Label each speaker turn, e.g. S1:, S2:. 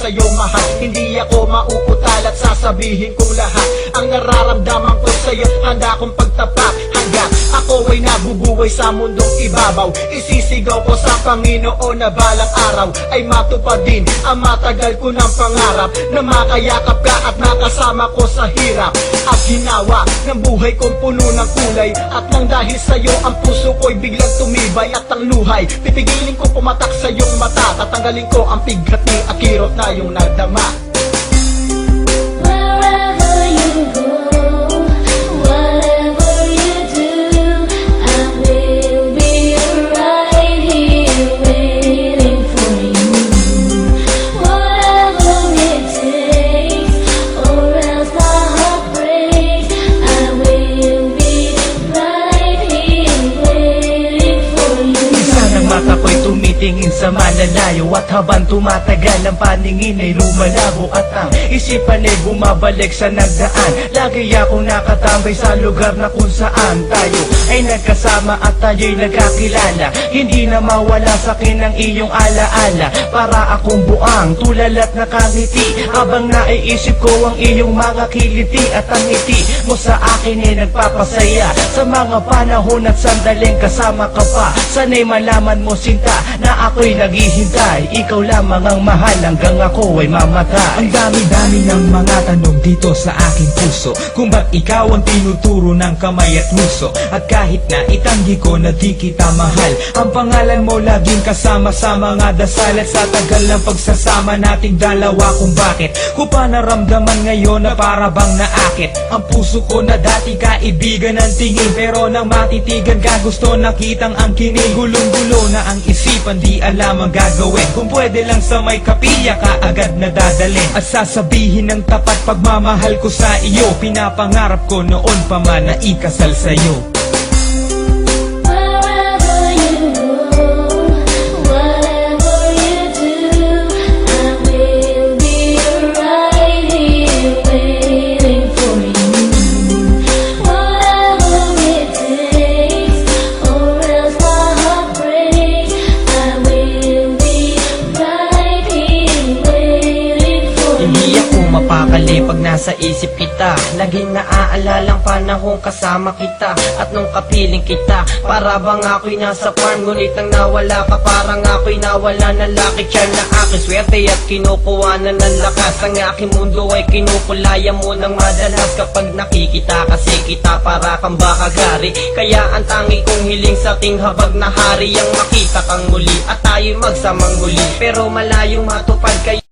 S1: sa'yo mahal. Hindi ako mauutal at sasabihin kong lahat ang nararamdaman ko sa'yo. Handa kong pagtapat hanggang ako ay nabubuhay sa mundong ibabaw. Isisigaw ko sa Panginoon na balang araw ay matupad din ang matagal ko ng pangarap, na makayakap ka at makasama ko sa hirap at ginawa ng buhay kong puno ng kulay. At nang dahil sa'yo ang puso ko'y biglang tumibay at ang luhay pipigilin ko pumatak sa iyong mata. Tatanggalin ko ang pigat ni akirot na iyong nagdama. Tingin sa malalayo at habang tumatagal ang paningin ay lumalabo at ang isipan ay bumabalik sa nagdaan. Lagi akong nakatambay sa lugar na kung saan tayo ay nagkasama at tayo'y nagkakilala. Hindi na mawala sa akin ang iyong alaala. Para akong buang tulal at nakangiti habang naiisip ko ang iyong mga kiliti. At ang ngiti mo sa akin ay nagpapasaya sa mga panahon at sandaling kasama ka pa. Sana'y malaman mo sinta na ako'y naghihintay, ikaw lamang ang mahal hanggang ako ay mamatay.
S2: Ang dami-dami ng mga tanong dito sa aking puso, kung ba't ikaw ang tinuturo ng kamay at nguso. At kahit na itanggi ko na di kita mahal, ang pangalan mo laging kasama sa mga dasal. At sa tagal ng pagsasama nating dalawa, kung bakit ko pa naramdaman ngayon na para bang naakit ang puso ko na dati kaibigan ng tingin. Pero nang matitigan ka gusto nakitang ang kinig. Gulong-gulo na ang isipan, di alam ang gagawin. Kung pwede lang sa may kapilya ka agad na dadalhin. At sasabihin ng tapat pagmamahal ko sa iyo. Pinapangarap ko noon pa man na ikasal sa'yo.
S3: Mapakali pag nasa isip kita, laging naaalala ang panahong kasama kita. At nung kapiling kita, para bang ako'y nasa farm. Ngunit nang nawala ka, parang ako'y nawala ng lucky charm na aking swerte at kinukuha na ng lakas. Ang aking mundo ay kinukulaya mo ng madalas. Kapag nakikita kasi kita, para kang bakagari. Kaya ang tangi kong hiling sa ating habag na hari, ang makita kang muli at tayo'y magsamang muli. Pero malayong matupad kayo.